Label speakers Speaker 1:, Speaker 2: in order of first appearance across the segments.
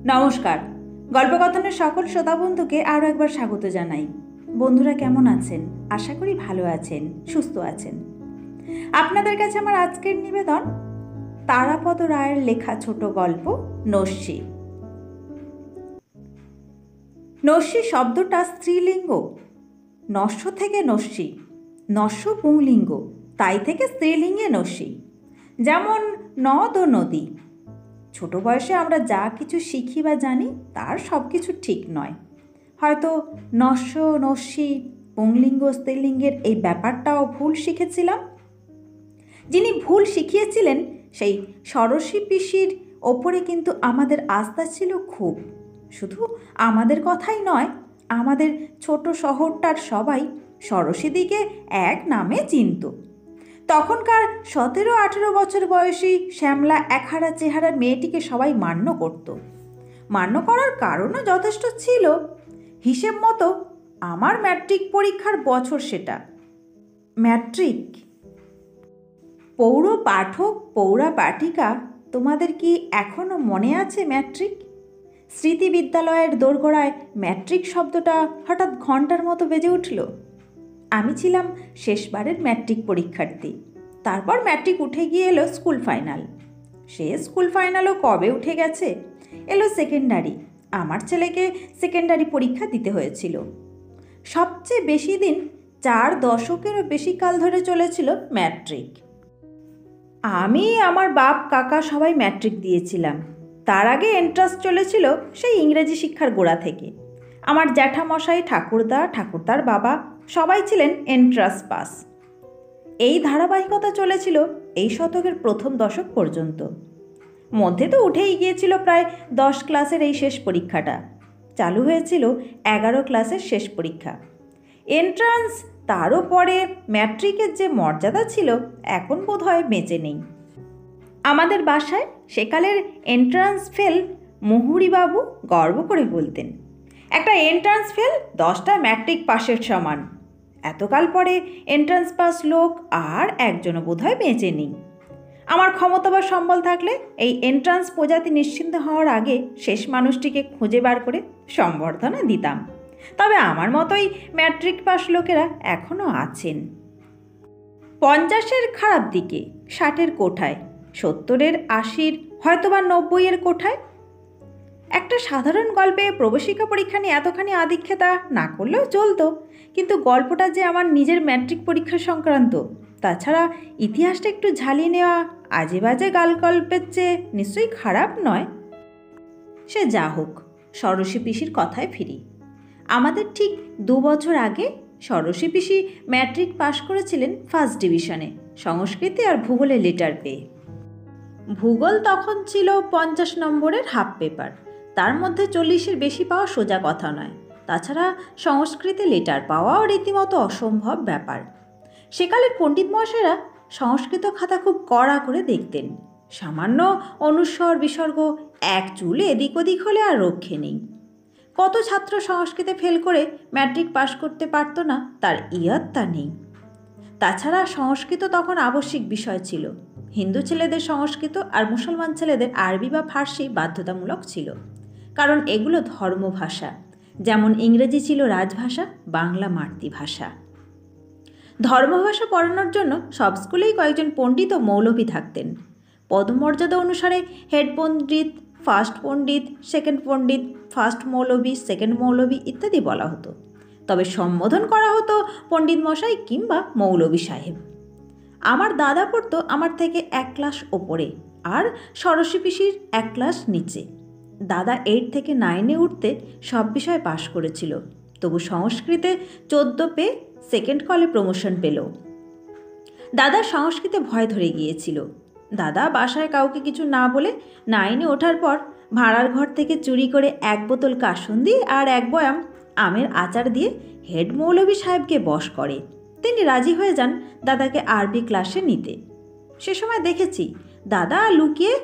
Speaker 1: নমস্কার। গল্পকথনের সকল শ্রোতা বন্ধুকে আরও একবার স্বাগত জানাই। বন্ধুরা কেমন আছেন? আশা করি ভালো আছেন, সুস্থ আছেন। আপনাদের কাছে আমার আজকের নিবেদন তারাপদ রায়ের লেখা ছোট গল্প নস্যি। নস্যি শব্দটা স্ত্রীলিঙ্গ। নস্য থেকে নস্যি, নস্য পুংলিঙ্গ, তাই থেকে স্ত্রীলিঙ্গে নস্যি। যেমন নদ ও নদী। ছোট বয়সে আমরা যা কিছু শিখি বা জানি তার সব কিছু ঠিক নয়। হয়তো নস্য, নস্যি, পুংলিঙ্গ, স্ত্রীলিঙ্গের এই ব্যাপারটাও ভুল শিখেছিলাম। যিনি ভুল শিখিয়েছিলেন সেই ষোড়শী পিসির ওপরে কিন্তু আমাদের আস্থা ছিল খুব। শুধু আমাদের কথাই নয়, আমাদের ছোট শহরটার সবাই ষোড়শীদিকে এক নামে চিনত। তখনকার 17-18 বছর বয়সী শ্যামলা একহারা চেহারার মেয়েটিকে সবাই মান্য করত। মান্য করার কারণও যথেষ্ট ছিল। হিসেব মতো আমার ম্যাট্রিক পরীক্ষার বছর সেটা। ম্যাট্রিক। পৌর পাঠক, পৌরা পাঠিকা, তোমাদের কি এখনও মনে আছে ম্যাট্রিক? স্মৃতি বিদ্যালয়ের দোরগোড়ায় ম্যাট্রিক শব্দটা হঠাৎ ঘণ্টার মতো বেজে উঠল। আমি ছিলাম শেষবারের ম্যাট্রিক পরীক্ষার্থী। তারপর ম্যাট্রিক উঠে গিয়ে এলো স্কুল ফাইনাল। সে স্কুল ফাইনালও কবে উঠে গেছে। এলো সেকেন্ডারি। আমার ছেলেকে সেকেন্ডারি পরীক্ষা দিতে হয়েছিল। সবচেয়ে বেশি দিন, 4 দশকেরও বেশি কাল ধরে চলেছিল ম্যাট্রিক। আমি, আমার বাপ, কাকা সবাই ম্যাট্রিক দিয়েছিলাম। তার আগে এন্ট্রান্স চলেছিল সেই ইংরেজি শিক্ষার গোড়া থেকে। আমার জ্যাঠামশাই, ঠাকুরদা, ঠাকুরদার বাবা সবাই ছিলেন এন্ট্রান্স পাস। এই ধারাবাহিকতা চলেছিল এই শতকের প্রথম দশক পর্যন্ত। মধ্যে তো উঠেই গিয়েছিল প্রায় 10 ক্লাসের এই শেষ পরীক্ষাটা। চালু হয়েছিল 11 ক্লাসের শেষ পরীক্ষা। এন্ট্রান্স, তারও পরে ম্যাট্রিকের যে মর্যাদা ছিল এখন বোধহয় বেঁচে নেই। আমাদের বাসায় সেকালের এন্ট্রান্স ফেল মুহুরিবাবু গর্ব করে বলতেন, একটা এন্ট্রান্স ফেল 10টা ম্যাট্রিক পাশের সমান। এতকাল পরে এন্ট্রান্স পাস লোক আর একজনও বোধহয় বেঁচে নেই। আমার ক্ষমতা বা সম্বল থাকলে এই এন্ট্রান্স প্রজাতি নিশ্চিন্ত হওয়ার আগে শেষ মানুষটিকে খুঁজে বার করে সম্বর্ধনা দিতাম। তবে আমার মতোই ম্যাট্রিক পাস লোকেরা এখনও আছেন। 50-এর খারাপ দিকে, 60-এর কোঠায়, 70-এর, 80-র, হয়তোবা 90-এর কোঠায়। একটা সাধারণ গল্পে প্রবেশিকা পরীক্ষা নিয়ে এতখানি আদিক্ষেতা না করলেও চলতো, কিন্তু গল্পটা যে আমার নিজের ম্যাট্রিক পরীক্ষা সংক্রান্ত। তাছাড়া ইতিহাসটা একটু ঝালিয়ে নেওয়া আজে বাজে গল্পের চেয়ে নিশ্চয়ই খারাপ নয়। সে যা হোক, ষোড়শী পিসির কথায় ফিরি। আমাদের ঠিক 2 বছর আগে ষোড়শী পিসি ম্যাট্রিক পাশ করেছিলেন ফার্স্ট ডিভিশনে, সংস্কৃতি আর ভূগোলে লেটার পেয়ে। ভূগোল তখন ছিল 50 নম্বরের হাফ পেপার। তার মধ্যে 40-এর বেশি পাওয়া সোজা কথা নয়। তাছাড়া সংস্কৃতে লেটার পাওয়াও রীতিমতো অসম্ভব ব্যাপার। সেকালের পণ্ডিত মহাশয়রা সংস্কৃত খাতা খুব কড়া করে দেখতেন। সামান্য অনুস্বর বিসর্গ এক চুল এদিক ওদিক হলে আর রক্ষে নেই। কত ছাত্র সংস্কৃতে ফেল করে ম্যাট্রিক পাশ করতে পারত না তার ইয়ত্তা নেই। তাছাড়া সংস্কৃত তখন আবশ্যিক বিষয় ছিল। হিন্দু ছেলেদের সংস্কৃত আর মুসলমান ছেলেদের আরবি বা ফার্সি বাধ্যতামূলক ছিল, কারণ এগুলো ধর্মভাষা। যেমন ইংরেজি ছিল রাজভাষা, বাংলা মাতৃভাষা। ধর্মভাষা পড়ানোর জন্য সব স্কুলেই কয়েকজন পণ্ডিত ও মৌলভী থাকতেন। পদমর্যাদা অনুসারে হেড পণ্ডিত, ফার্স্ট পণ্ডিত, সেকেন্ড পণ্ডিত, ফার্স্ট মৌলভী, সেকেন্ড মৌলভী ইত্যাদি বলা হতো। তবে সম্বোধন করা হতো পণ্ডিত মশাই কিংবা মৌলভী সাহেব। আমার দাদা পড়তো আমার থেকে 1 ক্লাস ওপরে আর ষোড়শী পিসির 1 ক্লাস নিচে। দাদা 8 থেকে 9-এ উঠতে সব বিষয়ে পাশ করেছিল, তবু সংস্কৃতে 14 পেয়ে সেকেন্ড কলে প্রমোশন পেল। দাদার সংস্কৃতে ভয় ধরে গিয়েছিল। দাদা বাসায় কাউকে কিছু না বলে 9-এ ওঠার পর ভাড়ার ঘর থেকে চুরি করে 1 বোতল কাসুন্দি আর 1 বয়াম আমের আচার দিয়ে হেড মৌলভী সাহেবকে বশ করে। তিনি রাজি হয়ে যান দাদাকে আরবি ক্লাসে নিতে। সে সময় দেখেছি দাদা লুকিয়ে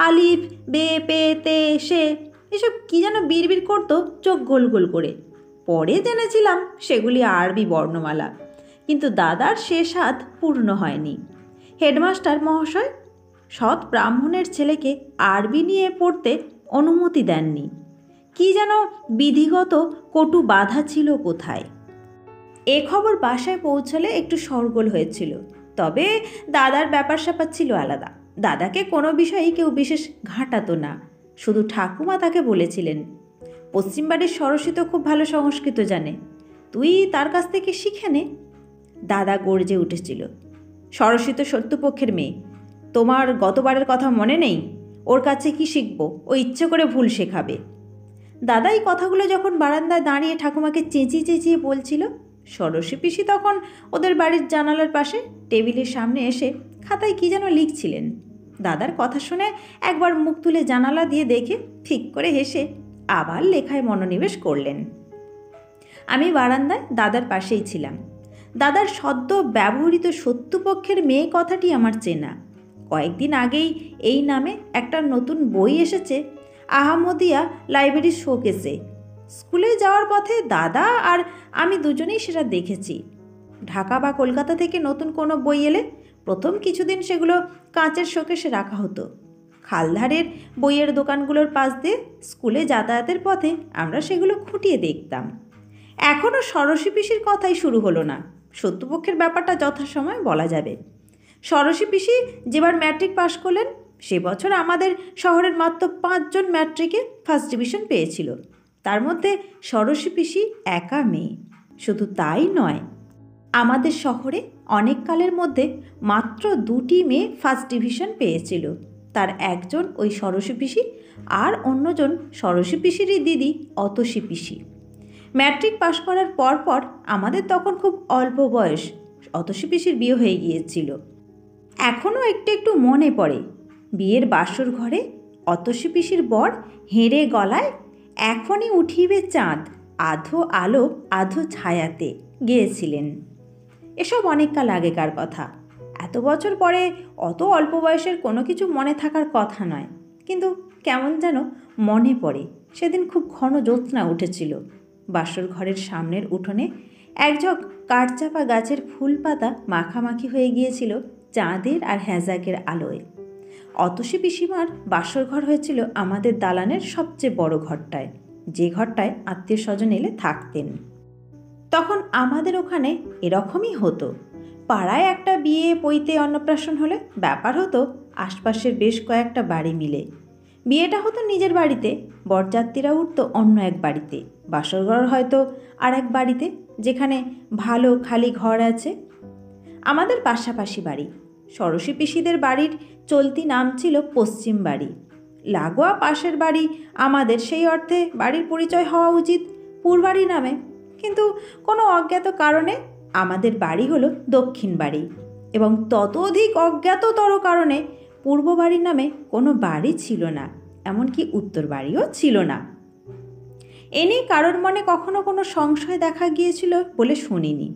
Speaker 1: আলিফ, বে, পে, তে, সে এসব কি যেন বিড়বিড় করতো চোখ গোল গোল করে। পরে জেনেছিলাম সেগুলি আরবি বর্ণমালা, কিন্তু দাদার সে স্বাদ পূর্ণ হয়নি। হেডমাস্টার মহাশয় সৎ ব্রাহ্মণের ছেলেকে আরবি নিয়ে পড়তে অনুমতি দেননি। কি যেন বিধিগত কটু বাধা ছিল কোথায়। এ খবর বাসায় পৌঁছালে একটু শোরগোল হয়েছিল, তবে দাদার ব্যাপার স্যাপার ছিল আলাদা। দাদাকে কোনো বিষয়েই কেউ বিশেষ ঘাঁটাতো না, শুধু ঠাকুমা তাকে বলেছিলেন, পশ্চিম বাড়ির সরস্বী তো খুব ভালো সংস্কৃত জানে, তুই তার কাছ থেকে শিখে নে। দাদা গর্জে উঠেছিল, সরস্বী তো শত্রুপক্ষের মেয়ে, তোমার গতবারের কথা মনে নেই? ওর কাছে কি শিখবো? ও ইচ্ছে করে ভুল শেখাবে। দাদা এই কথাগুলো যখন বারান্দায় দাঁড়িয়ে ঠাকুমাকে চেঁচিয়ে চেঁচিয়ে বলছিল, সরস্বী পিসি তখন ওদের বাড়ির জানালার পাশে টেবিলের সামনে এসে খাতায় কি যেন লিখছিলেন। দাদার কথা শুনে একবার মুখ তুলে জানালা দিয়ে দেখে ঠিক করে হেসে আবার লেখায় মনোনিবেশ করলেন। আমি বারান্দায় দাদার পাশেই ছিলাম। দাদার সদ্য ব্যবহৃত শত্রুপক্ষের মেয়ে কথাটি আমার চেনা। কয়েকদিন আগেই এই নামে একটা নতুন বই এসেছে আহমদিয়া লাইব্রেরির শোকেসে। স্কুলে যাওয়ার পথে দাদা আর আমি দুজনেই সেটা দেখেছি। ঢাকা বা কলকাতা থেকে নতুন কোনো বই এলে প্রথম কিছুদিন সেগুলো কাঁচের শোকেসে রাখা হতো। খালধারের বইয়ের দোকানগুলোর পাশ দিয়ে স্কুলে যাতায়াতের পথে আমরা সেগুলো খুঁটিয়ে দেখতাম। এখনও সরস্বী পিসির কথাই শুরু হলো না, শত্রুপক্ষের ব্যাপারটা যথাসময়ে বলা যাবে। সরস্বী পিসি যেবার ম্যাট্রিক পাশ করলেন, সে বছর আমাদের শহরের মাত্র 5 জন ম্যাট্রিকে ফার্স্ট ডিভিশন পেয়েছিল। তার মধ্যে সরস্বী পিসি একা মেয়ে। শুধু তাই নয়, আমাদের শহরে অনেক কালের মধ্যে মাত্র 2টি মেয়ে ফার্স্ট ডিভিশন পেয়েছিল। তার একজন ওই সরস্বী পিসি, আর অন্যজন সরস্বী পিসিরই দিদি অতসী পিসি। ম্যাট্রিক পাশ করার পর আমাদের তখন খুব অল্প বয়স, অতসী পিসির বিয়ে হয়ে গিয়েছিল। এখনও একটু একটু মনে পড়ে, বিয়ের বাসর ঘরে অতসী পিসির বর হেঁড়ে গলায় এখনই উঠিবে চাঁদ আধো আলো আধো ছায়াতে গেয়েছিলেন। এসব অনেককাল আগেকার কথা। এত বছর পরে অত অল্প বয়সের কোনো কিছু মনে থাকার কথা নয়, কিন্তু কেমন যেন মনে পড়ে। সেদিন খুব ঘন জ্যোৎস্না উঠেছিল। বাসর ঘরের সামনের উঠোনে একঝক কাঠচাপা গাছের ফুল পাতা মাখামাখি হয়ে গিয়েছিল চাঁদের আর হ্যাজাকের আলোয়। অতসী পিসিমার বাসর ঘর হয়েছিল আমাদের দালানের সবচেয়ে বড় ঘরটায়, যে ঘরটায় আত্মীয় স্বজন এলে থাকতেন। তখন আমাদের ওখানে এরকমই হতো। পাড়ায় একটা বিয়ে পৈতে অন্নপ্রাশন হলে ব্যাপার হতো আশপাশের বেশ কয়েকটা বাড়ি মিলে। বিয়েটা হতো নিজের বাড়িতে, বরযাত্রীরা উঠত অন্য এক বাড়িতে, বাসরঘর হয়তো আর এক বাড়িতে, যেখানে ভালো খালি ঘর আছে। আমাদের পাশাপাশি বাড়ি। সরস্বী পিসিদের বাড়ির চলতি নাম ছিল পশ্চিম বাড়ি। লাগোয়া পাশের বাড়ি আমাদের, সেই অর্থে বাড়ির পরিচয় হওয়া উচিত পূর্বাড়ি নামে, কিন্তু কোনো অজ্ঞাত কারণে আমাদের বাড়ি হলো দক্ষিণ বাড়ি, এবং ততোধিক অজ্ঞাততর কারণে পূর্ব বাড়ি নামে কোনো বাড়ি ছিল না, এমনকি উত্তর বাড়িও ছিল না। এ নিয়ে কারোর মনে কখনো কোনো সংশয় দেখা গিয়েছিল বলে শুনিনি।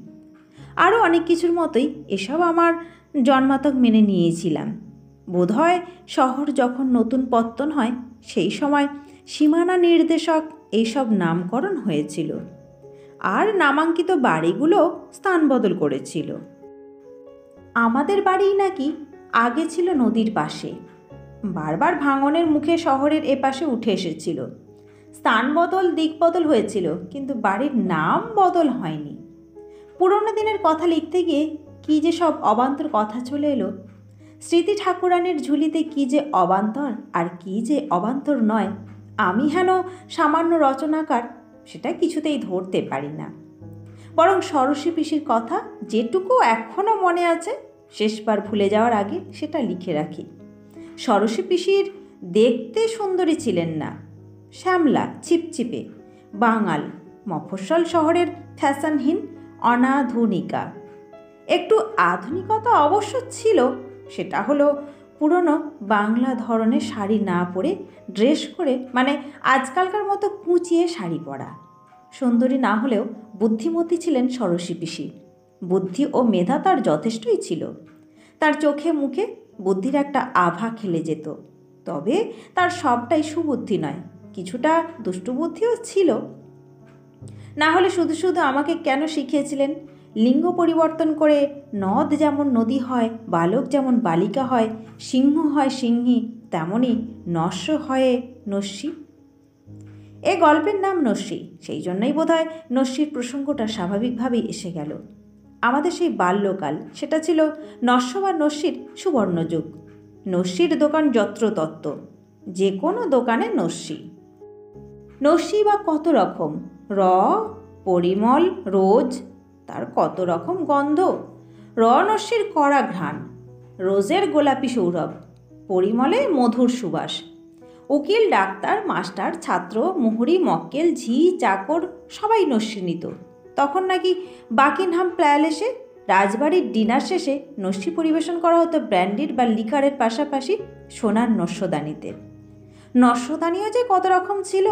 Speaker 1: আরও অনেক কিছুর মতোই এসব আমার জন্মাতক মেনে নিয়েছিলাম। বোধহয় শহর যখন নতুন পত্তন হয় সেই সময় সীমানা নির্দেশক এইসব নামকরণ হয়েছিল, আর নামাঙ্কিত বাড়িগুলো স্থান বদল করেছিল। আমাদের বাড়ি নাকি আগে ছিল নদীর পাশে, বারবার ভাঙনের মুখে শহরের এপাশে উঠে এসেছিল। স্থান বদল দিক বদল হয়েছিল, কিন্তু বাড়ির নাম বদল হয়নি। পুরোনো দিনের কথা লিখতে গিয়ে কী যে সব অবান্তর কথা চলে এলো। স্মৃতি ঠাকুরানীর ঝুলিতে কী যে অবান্তর আর কী যে অবান্তর নয়, আমি হেন সামান্য রচনাকার সেটা কিছুতেই ধরতে পারি না। বরং সরস্বী পিসির কথা যেটুকু এখনও মনে আছে, শেষবার ভুলে যাওয়ার আগে সেটা লিখে রাখি। সরস্বী পিসির দেখতে সুন্দরী ছিলেন না, শ্যামলা, চিপচিপে, বাঙাল, মফস্বল শহরের ফ্যাশনহীন অনাধুনিকা। একটু আধুনিকতা অবশ্য ছিল, সেটা হলো পুরনো বাংলা ধরনের শাড়ি না পরে ড্রেস করে, মানে আজকালকার মতো কুঁচিয়ে শাড়ি পরা। সুন্দরী না হলেও বুদ্ধিমতী ছিলেন সরস্বী পিসি। বুদ্ধি ও মেধা তার যথেষ্টই ছিল। তার চোখে মুখে বুদ্ধির একটা আভা খেলে যেত, তবে তার সবটাই সুবুদ্ধি নয়, কিছুটা দুষ্টু বুদ্ধিও ছিল। না হলে শুধু শুধু আমাকে কেন শিখিয়েছিলেন লিঙ্গ পরিবর্তন করে নদ যেমন নদী হয়, বালক যেমন বালিকা হয়, সিংহ হয় সিংহী, তেমনই নস্য হয় নস্যি। এ গল্পের নাম নস্যি, সেই জন্যই বোধহয় নস্যির প্রসঙ্গটা স্বাভাবিকভাবেই এসে গেল। আমাদের সেই বাল্যকাল, সেটা ছিল নস্য বা নস্যির সুবর্ণযুগ। নস্যির দোকান যত্রতত্ত্ব, যে কোনো দোকানে নস্যি। নস্যি বা কত রকম, পরিমল, রোজ, তার কত রকম গন্ধ। নস্যির কড়া ঘ্রাণ, রোজের গোলাপি সৌরভ, পরিমলে মধুর সুবাস। উকিল, ডাক্তার, মাস্টার, ছাত্র, মুহুরি, মক্কেল, ঝি, চাকর সবাই নস্যি নিত। তখন নাকি বাকিংহাম প্যালেসে রাজবাড়ির ডিনার শেষে নস্যি পরিবেশন করা হতো ব্র্যান্ডির বা লিকারের পাশাপাশি সোনার নস্যদানিতে। নস্যদানিও যে কত রকম ছিল,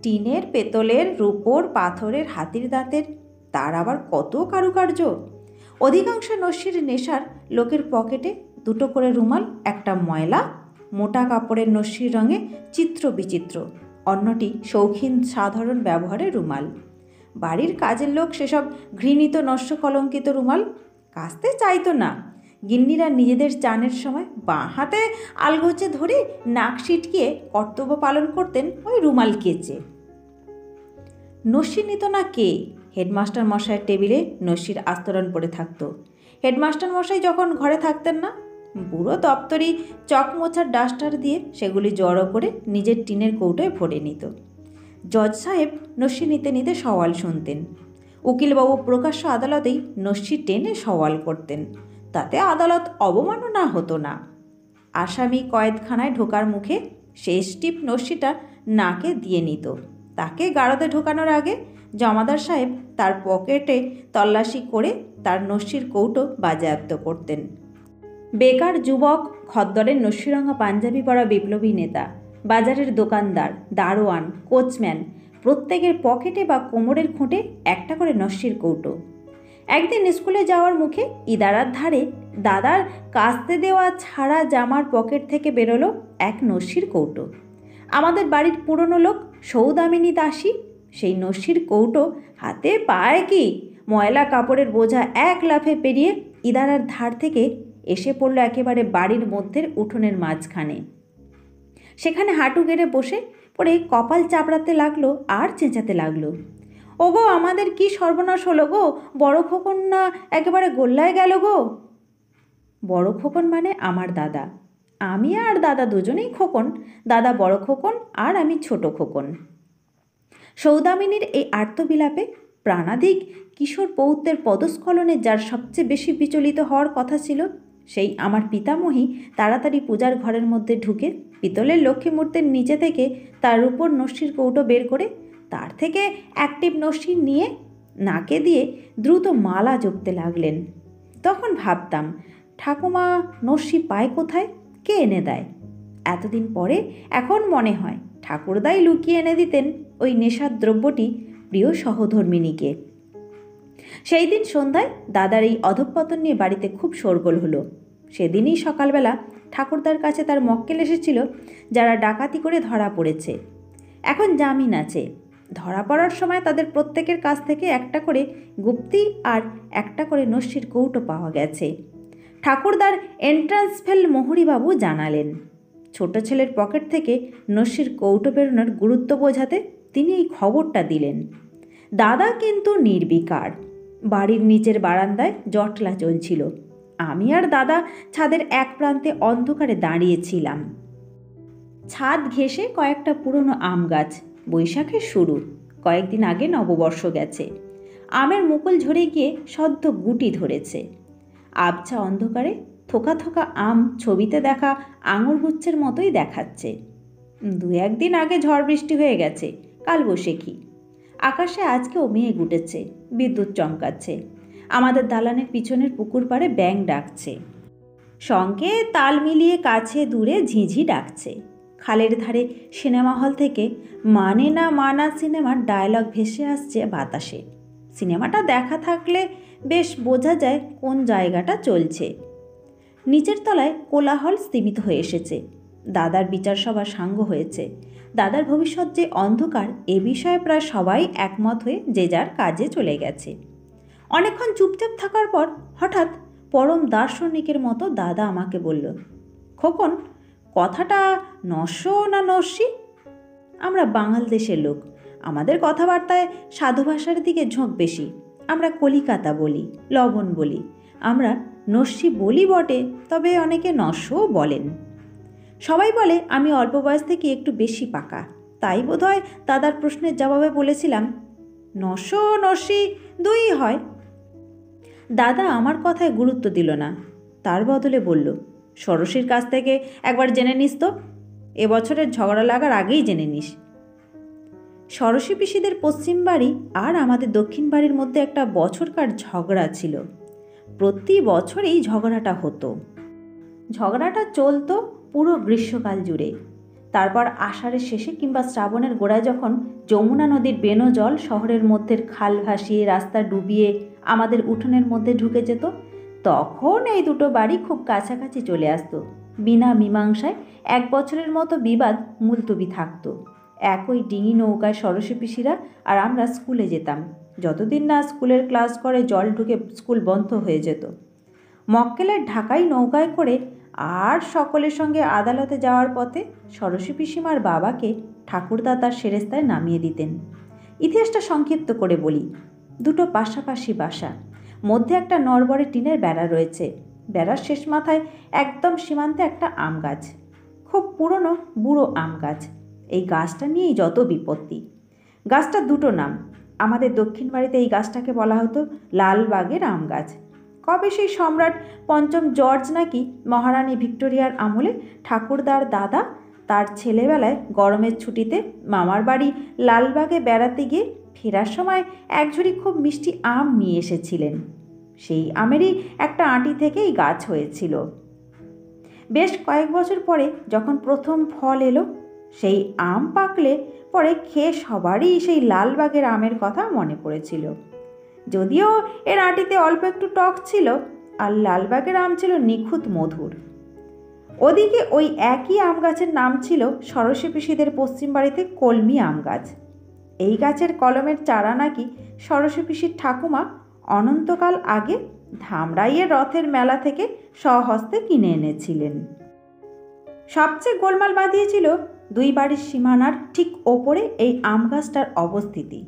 Speaker 1: টিনের, পেতলের, রূপোর, পাথরের, হাতির দাঁতের, তার আবার কত কারুকার্য। অধিকাংশ নস্যির নেশার লোকের পকেটে দুটো করে রুমাল, একটা ময়লা মোটা কাপড়ের নস্যির রঙে চিত্র বিচিত্র, অন্যটি শৌখিন সাধারণ ব্যবহারের রুমাল। বাড়ির কাজের লোক সেসব ঘৃণিত নস্য কলঙ্কিত রুমাল কাচতে চাইতো না। গিন্নিরা নিজেদের চানের সময় বাঁ হাতে আলগোচে ধরে নাক সিটকিয়ে কর্তব্য পালন করতেন ওই রুমাল কেচে। নস্যি নিত না কে? হেডমাস্টার মশাইয়ের টেবিলে নস্যির আস্তরণ পড়ে থাকতো। হেডমাস্টার মশাই যখন ঘরে থাকতেন না, বুড়ো দপ্তরি চকমোচার ডাস্টার দিয়ে সেগুলি জড়ো করে নিজের টিনের কৌটোয় ভরে নিত। জজ সাহেব নস্যি নিতে নিতে সওয়াল শুনতেন। উকিলবাবু প্রকাশ্য আদালতেই নস্যি টেনে সওয়াল করতেন, তাতে আদালত অবমাননা হতো না। আসামি কয়েদখানায় ঢোকার মুখে শেষ টিপ নস্যিটা নাকে দিয়ে নিত। তাকে গারদে ঢোকানোর আগে জমাদার সাহেব তার পকেটে তল্লাশি করে তার নস্যির কৌটো বাজেয়াপ্ত করতেন। বেকার যুবক, খদ্দরের নস্যিরঙা পাঞ্জাবি পরা বিপ্লবী নেতা, বাজারের দোকানদার, দারোয়ান, কোচম্যান, প্রত্যেকের পকেটে বা কোমরের খুঁটে একটা করে নস্যির কৌটো। একদিন স্কুলে যাওয়ার মুখে ইদারার ধারে দাদার কাস্তে দেওয়া ছাড়া জামার পকেট থেকে বেরোলো এক নস্যির কৌটো। আমাদের বাড়ির পুরনো লোক সৌদামিনী দাসী সেই নস্যির কৌটো হাতে পায় কি ময়লা কাপড়ের বোঝা এক লাফে পেরিয়ে ইদারার ধার থেকে এসে পড়ল একেবারে বাড়ির মধ্যের উঠোনের মাঝখানে। সেখানে হাঁটু গেড়ে বসে পড়ে কপাল চাপড়াতে লাগলো আর চেঁচাতে লাগলো, ওগো আমাদের কি সর্বনাশ হলো গো, বড় খোকন না একেবারে গোল্লায় গেল গো। বড় খোকন মানে আমার দাদা। আমি আর দাদা দুজনেই খোকন, দাদা বড় খোকন আর আমি ছোট খোকন। সৌদামিনীর এই আর্তবিলাপে প্রাণাধিক কিশোর পৌত্রের পদস্খলনে যার সবচেয়ে বেশি বিচলিত হওয়ার কথা ছিল, সেই আমার পিতামহী তাড়াতাড়ি পূজার ঘরের মধ্যে ঢুকে পিতলের লক্ষ্মী মূর্তির নিচে থেকে তার উপর নস্যির কৌটো বের করে তার থেকে অ্যাক্টিভ নস্যি নিয়ে নাকে দিয়ে দ্রুত মালা জপতে লাগলেন। তখন ভাবতাম, ঠাকুমা নস্যি পায় কোথায়, কে এনে দেয়? এতদিন পরে এখন মনে হয় ঠাকুরদাই লুকিয়ে এনে দিতেন ওই নেশার দ্রব্যটি প্রিয় সহধর্মিণীকে। সেই দিন সন্ধ্যায় দাদার এই অধঃপতন নিয়ে বাড়িতে খুব শোরগোল হলো। সেদিনই সকালবেলা ঠাকুরদার কাছে তার মক্কেল এসেছিল, যারা ডাকাতি করে ধরা পড়েছে। এখন জামিন আছে। ধরা পড়ার সময় তাদের প্রত্যেকের কাছ থেকে একটা করে গুপ্তি আর একটা করে নস্যির কৌটো পাওয়া গেছে। ঠাকুরদার এন্ট্রান্স ফেল মোহরিবাবু জানালেন, ছোট ছেলের পকেট থেকে নস্যির কৌটো বেরোনোর গুরুত্ব বোঝাতে তিনি এই খবরটা দিলেন। দাদা কিন্তু নির্বিকার। বাড়ির নিচের বারান্দায় জটলা চলছিল। আমি আর দাদা ছাদের এক প্রান্তে অন্ধকারে দাঁড়িয়েছিলাম। ছাদ ঘেঁষে কয়েকটা পুরনো আম গাছ। বৈশাখের শুরু, কয়েকদিন আগে নববর্ষ গেছে। আমের মুকুল ঝরে গিয়ে সদ্য গুটি ধরেছে। আবছা অন্ধকারে থোকা থোকা আম ছবিতে দেখা আঙুরগুচ্ছের মতোই দেখাচ্ছে। 2-1 দিন আগে ঝড় বৃষ্টি হয়ে গেছে, কালবৈশাখী। আকাশে আজকেও মেঘ উঠেছে, বিদ্যুৎ চমকাচ্ছে। আমাদের দালানের পিছনের পুকুর পাড়ে ব্যাঙ ডাকছে, সঙ্গে তাল মিলিয়ে কাছে দূরে ঝিঝি ডাকছে। খালের ধারে সিনেমা হল থেকে মানে না মানা সিনেমার ডায়লগ ভেসে আসছে বাতাসে। সিনেমাটা দেখা থাকলে বেশ বোঝা যায় কোন জায়গাটা চলছে। নিচের তলায় কোলাহল স্তিমিত হয়ে এসেছে। দাদার বিচার সভা সাঙ্গ হয়েছে। দাদার ভবিষ্যৎ যে অন্ধকার এ বিষয়ে প্রায় সবাই একমত হয়ে যে যার কাজে চলে গেছে। অনেকক্ষণ চুপচাপ থাকার পর হঠাৎ পরম দার্শনিকের মতো দাদা আমাকে বলল, খোকন, কথাটা নস্য না নস্যি? আমরা বাঙাল দেশের লোক, আমাদের কথাবার্তায় সাধু ভাষার দিকে ঝোঁক বেশি। আমরা কলিকাতা বলি, লবণ বলি। আমরা নস্যি বলি বটে, তবে অনেকে নস্যও বলেন। সবাই বলে আমি অল্প বয়স থেকে একটু বেশি পাকা, তাই বোধহয় দাদার প্রশ্নের জবাবে বলেছিলাম, নস্য নস্যি দুই হয়। দাদা আমার কথায় গুরুত্ব দিল না, তার বদলে বলল, ষোড়শীর কাছ থেকে একবার জেনে নিস তো, এবছরের ঝগড়া লাগার আগেই জেনে নিস। ষোড়শী পিসিদের পশ্চিম বাড়ি আর আমাদের দক্ষিণ বাড়ির মধ্যে একটা বছরকার ঝগড়া ছিল। প্রতি বছরেই ঝগড়াটা হতো। ঝগড়াটা চলতো পুরো গ্রীষ্মকাল জুড়ে। তারপর আষাঢ়ের শেষে কিংবা শ্রাবণের গোড়ায় যখন যমুনা নদীর বেনো জল শহরের মধ্যে খাল ভাসিয়ে রাস্তা ডুবিয়ে আমাদের উঠোনের মধ্যে ঢুকে যেত, তখন এই দুটো বাড়ি খুব কাছাকাছি চলে আসতো। বিনা মীমাংসায় 1 বছরের মতো বিবাদ মুলতবি থাকতো। একই ডিঙি নৌকায় ষোড়শী পিসিরা আর আমরা স্কুলে যেতাম, যতদিন না স্কুলের ক্লাস করে জল ঢুকে স্কুল বন্ধ হয়ে যেত। মক্কেলের ঢাকাই নৌকায় করে আর সকলের সঙ্গে আদালতে যাওয়ার পথে ষোড়শী পিসিমার বাবাকে ঠাকুরদা তার সেরেস্তায় নামিয়ে দিতেন। ইতিহাসটা সংক্ষিপ্ত করে বলি, দুটো পাশাপাশি বাসা, মধ্যে একটা নড়বড়ে টিনের বেড়া রয়েছে। বেড়ার শেষ মাথায় একদম সীমান্তে একটা আম গাছ, খুব পুরনো বুড়ো আম গাছ। এই গাছটা নিয়েই যত বিপত্তি। গাছটার দুটো নাম। আমাদের দক্ষিণ বাড়িতে এই গাছটাকে বলা হতো লালবাগের আম গাছ। কবে সেই সম্রাট পঞ্চম জর্জ নাকি মহারানী ভিক্টোরিয়ার আমলে ঠাকুরদার দাদা তার ছেলেবেলায় গরমের ছুটিতে মামার বাড়ি লালবাগে বেড়াতে গিয়ে ফেরার সময় এক ঝুড়ি খুব মিষ্টি আম নিয়ে এসেছিলেন। সেই আমেরই একটা আঁটি থেকেই গাছ হয়েছিল। বেশ কয়েক বছর পরে যখন প্রথম ফল এলো, সেই আম পাকলে পরে খেয়ে সবারই সেই লালবাগের আমের কথা মনে পড়েছিল। যদিও এর আঁটিতে অল্প একটু টক ছিল, আর লালবাগের আম ছিল নিখুঁত মধুর। ওদিকে ওই একই আম গাছের নাম ছিল ষোড়শী পিসিদের পশ্চিম বাড়িতে কলমি আম গাছ। এই গাছের কলমের চারা নাকি ষোড়শী পিসির ঠাকুমা অনন্তকাল আগে ধামরাইয়ের রথের মেলা থেকে স্বহস্তে কিনে এনেছিলেন। সবচেয়ে গোলমাল বাঁধিয়েছিল দুই বাড়ির সীমানার ঠিক ওপরে এই আম গাছটার অবস্থিতি।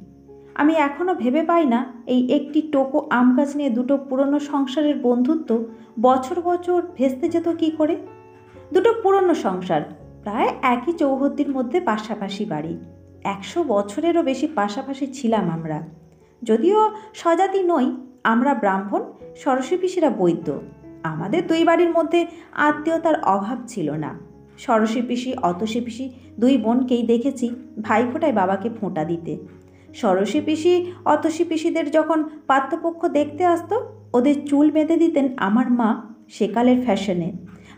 Speaker 1: আমি এখনও ভেবে পাই না এই একটি টোকো আম গাছ নিয়ে দুটো পুরনো সংসারের বন্ধুত্ব বছর বছর ভেস্তে যেত কী করে। দুটো পুরনো সংসার, প্রায় একই চৌহদ্দির মধ্যে পাশাপাশি বাড়ি। 100 বছরেরও বেশি পাশাপাশি ছিলাম আমরা। যদিও স্বজাতি নই, আমরা ব্রাহ্মণ, ষোড়শী পিসিরা বৈদ্য। আমাদের দুই বাড়ির মধ্যে আত্মীয়তার অভাব ছিল না। ষোড়শী পিসি, অতসী পিসি দুই বোনকেই দেখেছি ভাইফোঁটায় বাবাকে ফোঁটা দিতে। ষোড়শী পিসি অতসী পিসিদের যখন পাত্রপক্ষ দেখতে আসতো, ওদের চুল বেঁধে দিতেন আমার মা সেকালের ফ্যাশনে,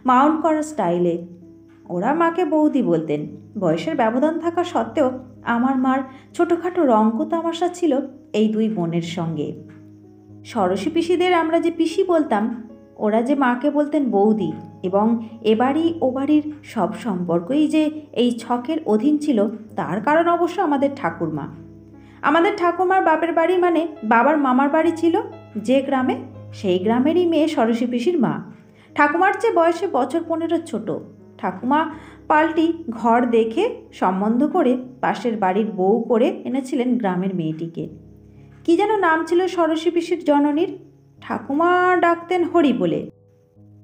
Speaker 1: মাউন্ট করা স্টাইলে। ওরা মাকে বৌদি বলতেন। বয়সের ব্যবধান থাকা সত্ত্বেও আমার মার ছোটোখাটো রঙ্গ তামাশা ছিল এই দুই বোনের সঙ্গে। ষোড়শী পিসিদের আমরা যে পিসি বলতাম, ওরা যে মাকে বলতেন বৌদি, এবং এ বাড়ি ও বাড়ির সব সম্পর্কই যে এই ছকের অধীন ছিল, তার কারণ অবশ্য আমাদের ঠাকুরমা। আমাদের ঠাকুরমার বাপের বাড়ি মানে বাবার মামার বাড়ি ছিল যে গ্রামে, সেই গ্রামেরই মেয়ে ষোড়শী পিসির মা। ঠাকুমার চেয়ে বয়সে বছর 15 ছোট। ঠাকুমা পাল্টি ঘর দেখে সম্বন্ধ করে পাশের বাড়ির বউ করে এনেছিলেন গ্রামের মেয়েটিকে। কি যেন নাম ছিল ষোড়শী পিসির জননীর? ঠাকুমা ডাকতেন হরি বলে।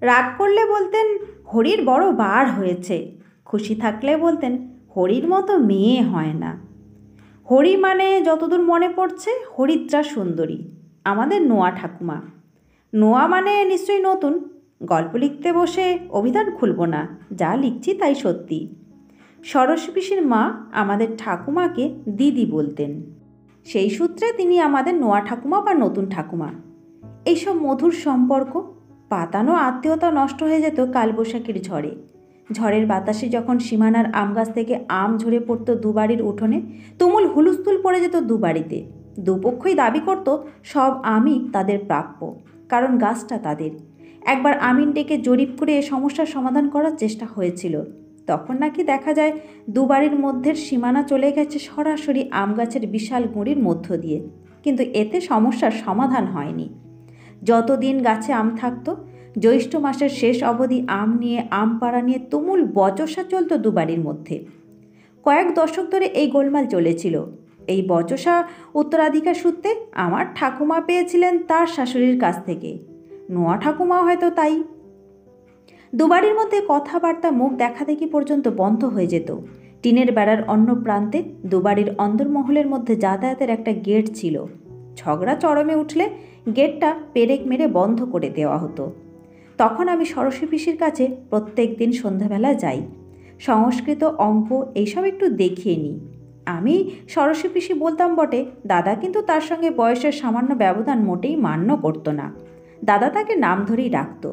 Speaker 1: রাগ করলে বলতেন হরির বড় বার হয়েছে, খুশি থাকলে বলতেন হরির মতো মেয়ে হয় না। হরি মানে যতদূর মনে পড়ছে হরিদ্রা সুন্দরী, আমাদের নোয়া ঠাকুমা। নোয়া মানে নিশ্চয়ই নতুন। গল্প লিখতে বসে অভিধান খুলব না, যা লিখছি তাই সত্যি। ষোড়শী পিসির মা আমাদের ঠাকুমাকে দিদি বলতেন। সেই সূত্রে তিনি আমাদের নোয়া ঠাকুমা বা নতুন ঠাকুমা। এইসব মধুর সম্পর্ক, পাতানো আত্মীয়তা নষ্ট হয়ে যেত কালবৈশাখীর ঝড়ে। ঝড়ের বাতাসে যখন সীমানার আম গাছ থেকে আম ঝরে পড়ত দুবাড়ির উঠোনে, তুমুল হুলস্থুল পড়ে যেত দুবাড়িতে। দুপক্ষই দাবি করত সব আমই তাদের প্রাপ্য, কারণ গাছটা তাদের। একবার আমিন ডেকে জরিপ করে এ সমস্যার সমাধান করার চেষ্টা হয়েছিল। তখন নাকি দেখা যায় দুবাড়ির মধ্যের সীমানা চলে গেছে সরাসরি আম গাছের বিশাল গুঁড়ির মধ্য দিয়ে। কিন্তু এতে সমস্যার সমাধান হয়নি। যতদিন গাছে আম থাকতো, জ্যৈষ্ঠ মাসের শেষ অবধি আম নিয়ে, আম পাড়া নিয়ে তুমুল বচসা চলত দুবাড়ির মধ্যে। কয়েক দশক ধরে এই গোলমাল চলেছিল। এই বচসা উত্তরাধিকার সূত্রে আমার ঠাকুমা পেয়েছিলেন তার শাশুড়ির কাছ থেকে। নোয়া ঠাকুমাও হয়তো তাই। দুবাড়ির মধ্যে কথাবার্তা, মুখ দেখাদেখি পর্যন্ত বন্ধ হয়ে যেত। টিনের বেড়ার অন্য প্রান্তে দুবাড়ির অন্দরমহলের মধ্যে যাতায়াতের একটা গেট ছিল। ঝগড়া চরমে উঠলে গেটটা পেরেক মেরে বন্ধ করে দেওয়া হতো। তখন আমি ষোড়শী পিসির কাছে প্রত্যেক দিন সন্ধ্যাবেলা যাই। সংস্কৃত, অঙ্ক এইসব একটু দেখিয়ে নিই। আমি ষোড়শী পিসি বলতাম বটে, দাদা কিন্তু তার সঙ্গে বয়সের সামান্য ব্যবধান মোটেই মান্য করতো না। দাদা তাকে নাম ধরেই ডাকত।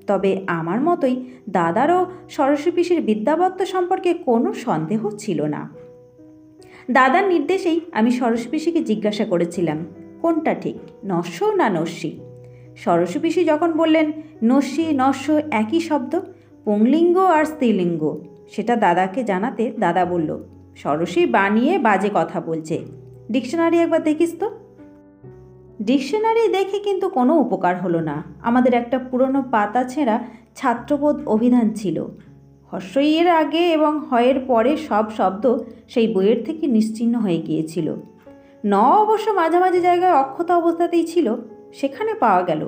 Speaker 1: তবে আমার মতোই দাদারও ষোড়শী পিসির বিদ্যাবত্ত সম্পর্কে কোনো সন্দেহ ছিল না। দাদার নির্দেশেই আমি ষোড়শী পিসিকে জিজ্ঞাসা করেছিলাম, কোনটা ঠিক, নস্য না নস্যি? ষোড়শী পিসি যখন বললেন নস্যি নস্য একই শব্দ, পুংলিঙ্গ আর স্ত্রীলিঙ্গ, সেটা দাদাকে জানাতে দাদা বলল, ষোড়শী বানিয়ে বাজে কথা বলছে, ডিকশনারি একবার দেখিস তো। ডিকশনারি দেখে কিন্তু কোনো উপকার হলো না। আমাদের একটা পুরনো পাতা ছেঁড়া ছাত্রবোধ অভিধান ছিল। হর্ষইয়ের আগে এবং হয়ের পরে সব শব্দ সেই বইয়ের থেকে নিশ্চিহ্ন হয়ে গিয়েছিল। ন অবশ্য মাঝামাঝি জায়গায় অক্ষত অবস্থাতেই ছিল। সেখানে পাওয়া গেল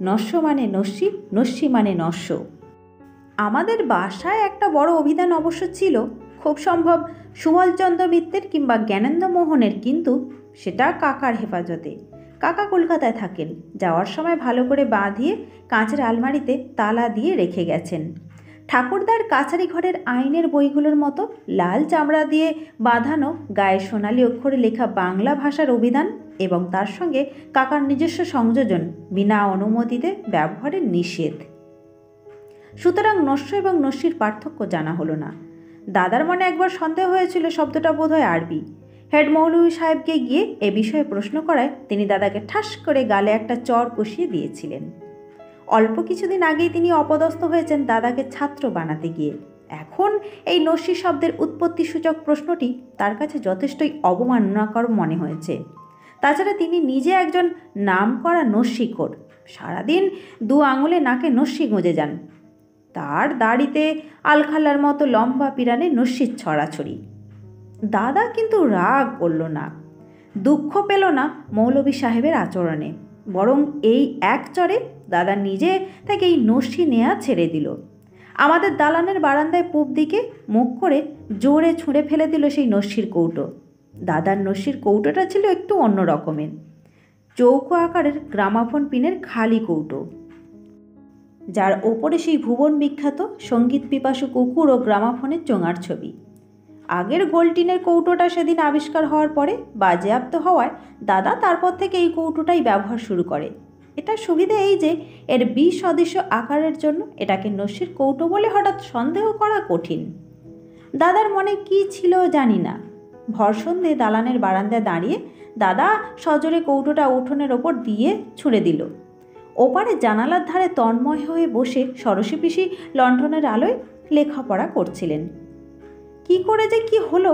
Speaker 1: নস্য মানে নস্যি, নস্যি মানে নস্য। আমাদের বাসায় একটা বড় অভিধান অবশ্য ছিল, খুব সম্ভব সুবলচন্দ্র মিত্রের কিংবা জ্ঞানেন্দ্র মোহনের, কিন্তু সেটা কাকার হেফাজতে। কাকা কলকাতায় থাকেন। যাওয়ার সময় ভালো করে বাঁধিয়ে কাঁচের আলমারিতে তালা দিয়ে রেখে গেছেন। ঠাকুরদার কাছারি ঘরের আইনের বইগুলোর মতো লাল চামড়া দিয়ে বাঁধানো, গায়ে সোনালি অক্ষরে লেখা বাংলা ভাষার অভিধান এবং তার সঙ্গে কাকার নিজস্ব সংযোজন, বিনা অনুমতিতে ব্যবহারের নিষেধ। সুতরাং নস্য এবং নস্যির পার্থক্য জানা হলো না। দাদার মনে একবার সন্দেহ হয়েছিল শব্দটা বোধহয় আরবি। হেড মৌলভী সাহেবকে গিয়ে এ বিষয়ে প্রশ্ন করায় তিনি দাদাকে ঠাস করে গালে একটা চর কষিয়ে দিয়েছিলেন। অল্প কিছুদিন আগেই তিনি অপদস্থ হয়েছেন দাদাকে ছাত্র বানাতে গিয়ে। এখন এই নস্যি শব্দের উৎপত্তিসূচক প্রশ্নটি তার কাছে যথেষ্টই অবমাননাকর মনে হয়েছে। তাছাড়া তিনি নিজে একজন নামকরা নস্যিখোর। সারাদিন দু আঙুলে নাকে নস্যি গুঁজে যান। তার দাড়িতে আলখাল্লার মতো লম্বা পিরানে নস্যির ছড়াছড়ি। দাদা কিন্তু রাগ করল না, দুঃখ পেল না মৌলভী সাহেবের আচরণে, বরং এই এক চরে দাদা নিজে থেকে এই নস্যি নেয়া ছেড়ে দিল। আমাদের দালানের বারান্দায় পূব দিকে মুখ করে জোরে ছুঁড়ে ফেলে দিল সেই নস্যির কৌটো। দাদার নস্যির কৌটোটা ছিল একটু অন্য রকমের, চৌকো আকারের গ্রামাফোন পিনের খালি কৌটো, যার ওপরে সেই ভুবন বিখ্যাত সঙ্গীত পিপাসু কুকুর ও গ্রামাফোনের চোঙার ছবি। আগের গোলটিনের কৌটোটা সেদিন আবিষ্কার হওয়ার পরে বাজেয়াপ্ত হওয়ায় দাদা তারপর থেকে এই কৌটোটাই ব্যবহার শুরু করে। এটার সুবিধা এই যে এর বিসদৃশ আকারের জন্য এটাকে নস্যির কৌটো বলে হঠাৎ সন্দেহ করা কঠিন। দাদার মনে কি ছিল জানি না। ভর সন্ধে দালানের বারান্দায় দাঁড়িয়ে দাদা সজোরে কৌটোটা উঠোনের ওপর দিয়ে ছুঁড়ে দিল। ওপারে জানালার ধারে তন্ময় হয়ে বসে ষোড়শী পিসি লণ্ঠনের আলোয় লেখাপড়া করছিলেন। কি করে যে কি হলো,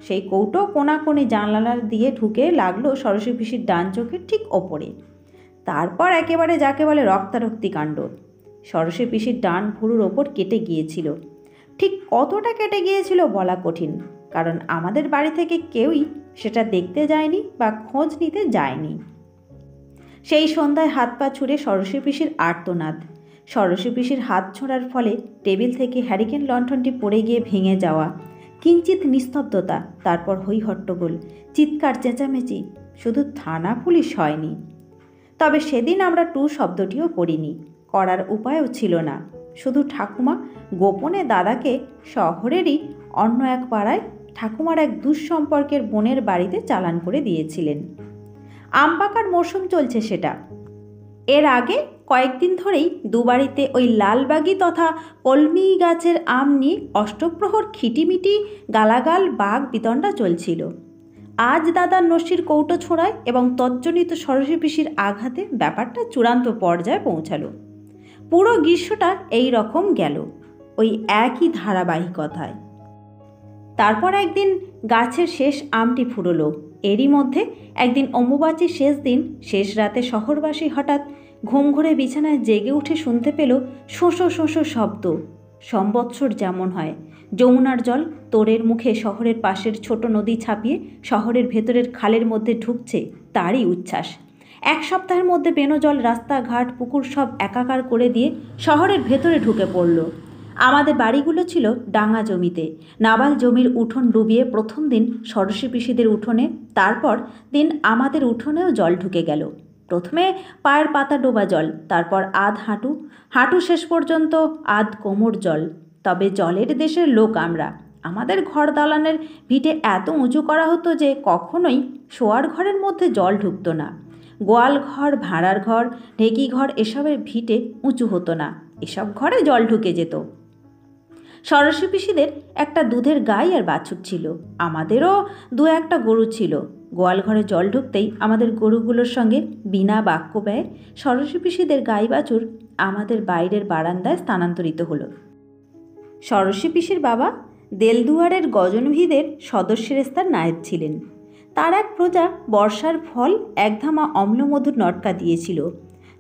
Speaker 1: সেই কৌটো কোনাকুনি জানালা দিয়ে ঢুকে লাগলো ষোড়শী পিসির ডান চোখের ঠিক ওপরে। তারপর একেবারে যাকে বলে রক্তারক্তি কাণ্ড। ষোড়শী পিসির ডান ভুরুর ওপর কেটে গিয়েছিল। ঠিক কতটা কেটে গিয়েছিল বলা কঠিন, কারণ আমাদের বাড়ি থেকে কেউই সেটা দেখতে যায়নি বা খোঁজ নিতে যায়নি। সেই সন্ধ্যায় হাত পা ছুঁড়ে ষোড়শী পিসির আর্তনাদ, ষোড়শী পিসির হাত ছোঁড়ার ফলে টেবিল থেকে হ্যারিকেন লণ্ঠনটি পড়ে গিয়ে ভেঙে যাওয়া, কিঞ্চিত নিস্তব্ধতা, তারপর হই হট্টগোল, চিৎকার চেঁচামেচি। শুধু থানা পুলিশ হয়নি, তবে সেদিন আমরা টু শব্দটিও করিনি, করার উপায়ও ছিল না। শুধু ঠাকুমা গোপনে দাদাকে শহরেরই অন্য এক পাড়ায় ঠাকুমার এক দুঃসম্পর্কের বোনের বাড়িতে চালান করে দিয়েছিলেন। আম পাকার মরশুম চলছে সেটা। এর আগে কয়েকদিন ধরেই দুবাড়িতে ওই লালবাগি তথা কলমি গাছের আম নিয়ে অষ্টপ্রহর খিটিমিটি গালাগাল বাঘ বিতণ্ডা চলছিল। আজ দাদার নস্যির কৌটো ছোঁড়ায় এবং তজ্জনিত ষোড়শী পিসির আঘাতে ব্যাপারটা চূড়ান্ত পর্যায়ে পৌঁছালো। পুরো গ্রীষ্মটা এই রকম গেল, ওই একই ধারাবাহিকতায়। তারপর একদিন গাছের শেষ আমটি ফুরলো। এরই মধ্যে একদিন অম্বুবাচীর শেষ দিন, শেষ রাতে শহরবাসী হঠাৎ ঘুম ঘুরে বিছানায় জেগে উঠে শুনতে পেল শোঁসো শোঁসো শব্দ। সম্বৎসর যেমন হয়, যমুনার জল তোড়ের মুখে শহরের পাশের ছোট নদী ছাপিয়ে শহরের ভেতরের খালের মধ্যে ঢুকছে, তারই উচ্ছ্বাস। এক সপ্তাহের মধ্যে বেনজল রাস্তাঘাট পুকুর সব একাকার করে দিয়ে শহরের ভেতরে ঢুকে পড়ল। আমাদের বাড়িগুলো ছিল ডাঙা জমিতে। নাবাল জমির উঠোন ডুবিয়ে প্রথম দিন ষোড়শী পিসিদের উঠোনে, তারপর দিন আমাদের উঠোনেও জল ঢুকে গেল। প্রথমে পায়ের পাতা ডোবা জল, তারপর আধ হাঁটু, হাঁটু শেষ পর্যন্ত আধ কোমর জল। তবে জলের দেশের লোক আমরা। আমাদের ঘর দালানের ভিটে এত উঁচু করা হতো যে কখনোই শোয়ার ঘরের মধ্যে জল ঢুকতো না। গোয়াল ঘর, ভাঁড়ার ঘর, ঢেকি ঘর এসবের ভিটে উঁচু হতো না, এসব ঘরে জল ঢুকে যেত। ষোড়শী পিসিদের একটা দুধের গাই আর বাছুর ছিল। আমাদেরও দু একটা গরু ছিল। গোয়াল ঘরে জল ঢুকতেই আমাদের গরুগুলোর সঙ্গে বিনা বাক্য ব্যয়ে ষোড়শী পিসিদের গাই বাছুর আমাদের বাইরের বারান্দায় স্থানান্তরিত হলো। ষোড়শী পিসির বাবা দেলদুয়ারের গজনভিদের সদস্যের স্থান নায়েব ছিলেন। তার এক প্রজা বর্ষার ফল একধামা অম্লমধুর নটকা দিয়েছিল,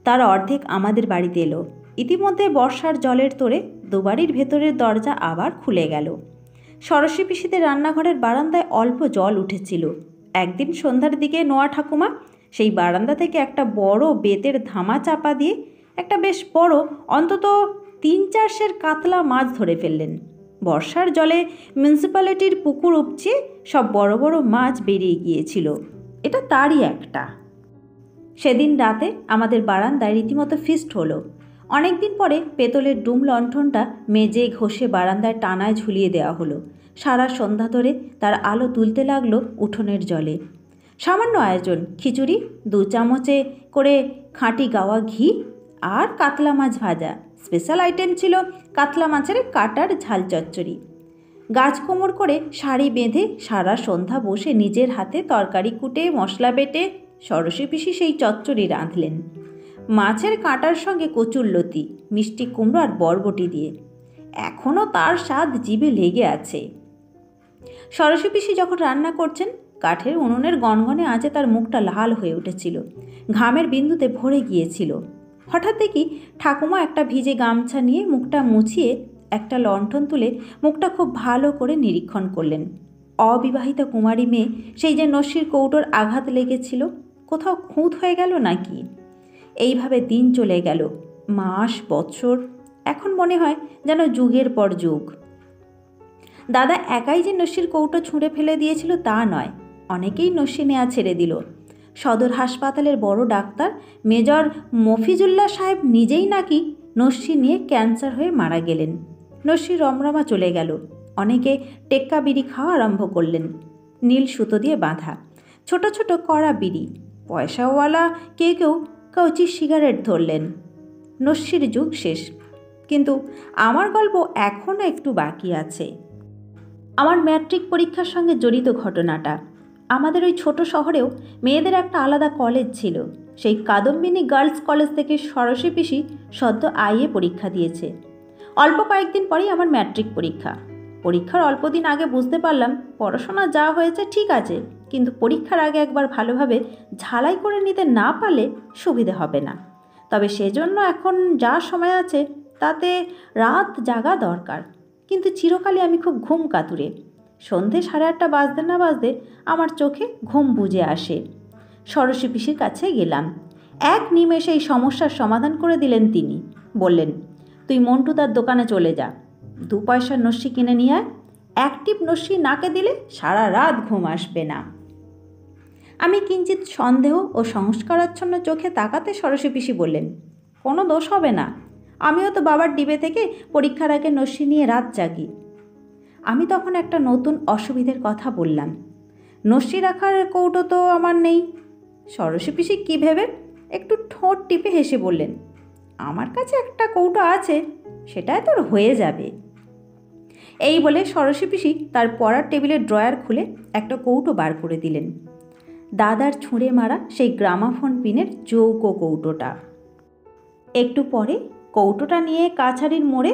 Speaker 1: তার অর্ধেক আমাদের বাড়িতে এলো। ইতিমধ্যে বর্ষার জলের তোড়ে দুবাড়ির ভেতরের দরজা আবার খুলে গেল। ষোড়শী পিসিদের রান্নাঘরের বারান্দায় অল্প জল উঠেছিল। একদিন সন্ধ্যার দিকে নোয়া ঠাকুমা সেই বারান্দা থেকে একটা বড় বেতের ধামা চাপা দিয়ে একটা বেশ বড়, অন্তত ৩-৪ সের কাতলা মাছ ধরে ফেললেন। বর্ষার জলে মিউনিসিপ্যালিটির পুকুর উপচে সব বড় বড় মাছ বেরিয়ে গিয়েছিল। এটা তারই একটা। সেদিন রাতে আমাদের বারান্দায় রীতিমতো ফিস্ট হলো। অনেকদিন পরে পেতলের ডুম লণ্ঠনটা মেজে ঘষে বারান্দায় টানায় ঝুলিয়ে দেওয়া হলো। সারা সন্ধ্যা ধরে তার আলো তুলতে লাগলো উঠোনের জলে। সামান্য আয়োজন, খিচুড়ি, 2 চামচে করে খাঁটি গাওয়া ঘি আর কাতলা মাছ ভাজা। স্পেশাল আইটেম ছিল কাতলা মাছের কাটার ঝাল চচ্চড়ি। গাছ কোমর করে শাড়ি বেঁধে সারা সন্ধ্যা বসে নিজের হাতে তরকারি কুটে মশলা বেটে ষোড়শী পিসি সেই চচ্চড়ি রাঁধলেন, মাছের কাঁটার সঙ্গে কচুরলতি, মিষ্টি কুমড়ো আর বরবটি দিয়ে। এখনও তার স্বাদ জিভে লেগে আছে। ষোড়শী পিসি যখন রান্না করছেন, কাঠের উনুনের গনগনে আঁচে তার মুখটা লাল হয়ে উঠেছিল, ঘামের বিন্দুতে ভরে গিয়েছিল। হঠাৎ দেখি ঠাকুমা একটা ভিজে গামছা নিয়ে মুখটা মুছিয়ে একটা লণ্ঠন তুলে মুখটা খুব ভালো করে নিরীক্ষণ করলেন। অবিবাহিতা কুমারী মেয়ে, সেই যে নস্যির কৌটোর আঘাত লেগেছিল, কোথাও খুঁত হয়ে গেল নাকি? এইভাবে দিন চলে গেল, মাস বছর, এখন মনে হয় যেন যুগের পর যুগ। দাদা একাই যে নস্যির কৌটো ছুঁড়ে ফেলে দিয়েছিল তা নয়, অনেকেই নস্যি নেওয়া ছেড়ে দিল। সদর হাসপাতালের বড় ডাক্তার মেজর মফিজুল্লাহ সাহেব নিজেই নাকি নস্যি নিয়ে ক্যান্সার হয়ে মারা গেলেন। নস্যি রমরমা চলে গেল। অনেকে টেক্কা বিড়ি খাওয়া আরম্ভ করলেন, নীল সুতো দিয়ে বাঁধা ছোট ছোট কড়া বিড়ি। পয়সাওয়ালা কেউ কেউ কচি সিগারেট ধরলেন। নস্যির যুগ শেষ, কিন্তু আমার গল্প এখনও একটু বাকি আছে। আমার ম্যাট্রিক পরীক্ষার সঙ্গে জড়িত ঘটনাটা। আমাদের ওই ছোট শহরেও মেয়েদের একটা আলাদা কলেজ ছিল। সেই কাদম্বিনী গার্লস কলেজ থেকে ষোড়শী পিসি সদ্য আইএ পরীক্ষা দিয়েছে। অল্প কয়েকদিন পরেই আমার ম্যাট্রিক পরীক্ষা। পরীক্ষার অল্প দিন আগে বুঝতে পারলাম পড়াশোনা যা হয়েছে ঠিক আছে, কিন্তু পরীক্ষার আগে একবার ভালোভাবে ঝালাই করে নিতে না পারলে সুবিধে হবে না। তবে সেজন্য এখন যা সময় আছে তাতে রাত জাগা দরকার। কিন্তু চিরকালই আমি খুব ঘুম কাতুরে। সন্ধে 8:30 বাজতে না বাজতে আমার চোখে ঘুম বুজে আসে। ষোড়শী পিসির কাছে গেলাম। এক নিমেষে এই সমস্যার সমাধান করে দিলেন তিনি। বললেন, তুই মন্টুদার দোকানে চলে যা, 2 পয়সার নস্যি কিনে নিয়ে আয়। অ্যাক্টিভ নস্যি নাকে দিলে সারা রাত ঘুম আসবে না। আমি কিঞ্চিত সন্দেহ ও সংস্কারাচ্ছন্ন চোখে তাকাতে ষোড়শী পিসি বললেন, কোনো দোষ হবে না, আমিও তো বাবার ডিবে থেকে পরীক্ষার আগে নস্যি নিয়ে রাত জাগি। আমি তখন একটা নতুন অসুবিধের কথা বললাম, নস্যি রাখার কৌটো তো আমার নেই। ষোড়শী পিসি কী ভেবে একটু ঠোঁট টিপে হেসে বললেন, আমার কাছে একটা কৌটো আছে, সেটাই তোর হয়ে যাবে। এই বলে ষোড়শী পিসি তার পড়ার টেবিলের ড্রয়ার খুলে একটা কৌটো বার করে দিলেন, দাদার ছুঁড়ে মারা সেই গ্রামাফোন পিনের চৌকো কৌটোটা। একটু পরে কৌটোটা নিয়ে কাছারির মোড়ে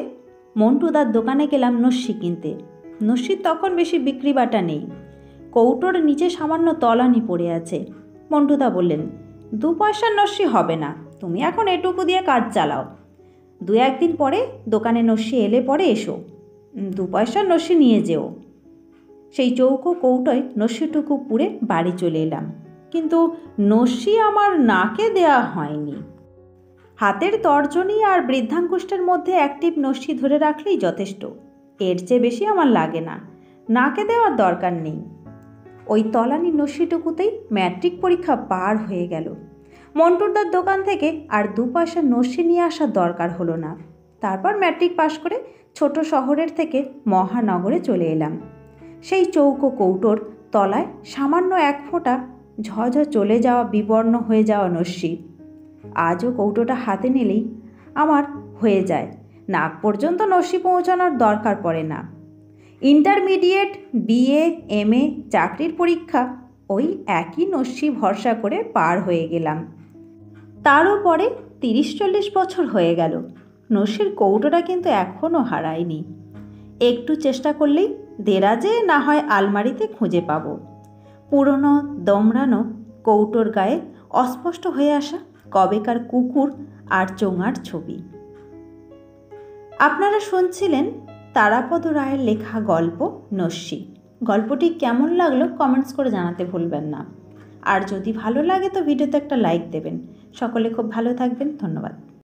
Speaker 1: মন্টুদার দোকানে গেলাম নস্যি কিনতে। নস্যির তখন বেশি বিক্রি বাটা নেই। কৌটোর নিচে সামান্য তলানি পড়ে আছে। মন্টুদা বললেন, 2 পয়সার নস্যি হবে না, তুমি এখন এটুকু দিয়ে কাজ চালাও। 2-1 দিন পরে দোকানে নস্যি এলে পরে এসো, 2 পয়সার নস্যি নিয়ে যেও। সেই চৌকো কৌটোয় নস্যিটুকু পুড়ে বাড়ি চলে এলাম, কিন্তু নস্যি আমার নাকে দেয়া হয়নি। হাতের তর্জনী আর বৃদ্ধাঙ্গুষ্ঠের মধ্যে অ্যাক্টিভ নস্যি ধরে রাখলেই যথেষ্ট, এর চেয়ে বেশি আমার লাগে না, নাকে দেওয়ার দরকার নেই। ওই তলানি নস্যিটুকুতেই ম্যাট্রিক পরীক্ষা পার হয়ে গেল। মন্টুরদার দোকান থেকে আর 2 পয়সার নস্যি নিয়ে আসার দরকার হলো না। তারপর ম্যাট্রিক পাশ করে ছোট শহরের থেকে মহানগরে চলে এলাম। সেই চৌকো কৌটোর তলায় সামান্য 1 ফোঁটা ঝঝ চলে যাওয়া বিবর্ণ হয়ে যাওয়া নস্যি। আজও কৌটোটা হাতে নিলেই আমার হয়ে যায়, নাক পর্যন্ত নস্যি পৌঁছানোর দরকার পড়ে না। ইন্টারমিডিয়েট, বিএ, এমএ, চাকরির পরীক্ষা ওই একই নস্যি ভরসা করে পার হয়ে গেলাম। তারও পরে 30-40 বছর হয়ে গেল, নস্যির কৌটোটা কিন্তু এখনও হারায়নি। একটু চেষ্টা করলেই দেরাজে না হয় আলমারিতে খুঁজে পাব পুরনো দমড়ানো কৌটোর গায়ে অস্পষ্ট হয়ে আসা কবেকার কুকুর আর চোঙার ছবি। আপনারা শুনছিলেন তারাপদ রায়ের লেখা গল্প নস্যি। গল্পটি কেমন লাগলো কমেন্টস করে জানাতে ভুলবেন না। আর যদি ভালো লাগে তো ভিডিওতে একটা লাইক দেবেন। সকলে খুব ভালো থাকবেন। ধন্যবাদ।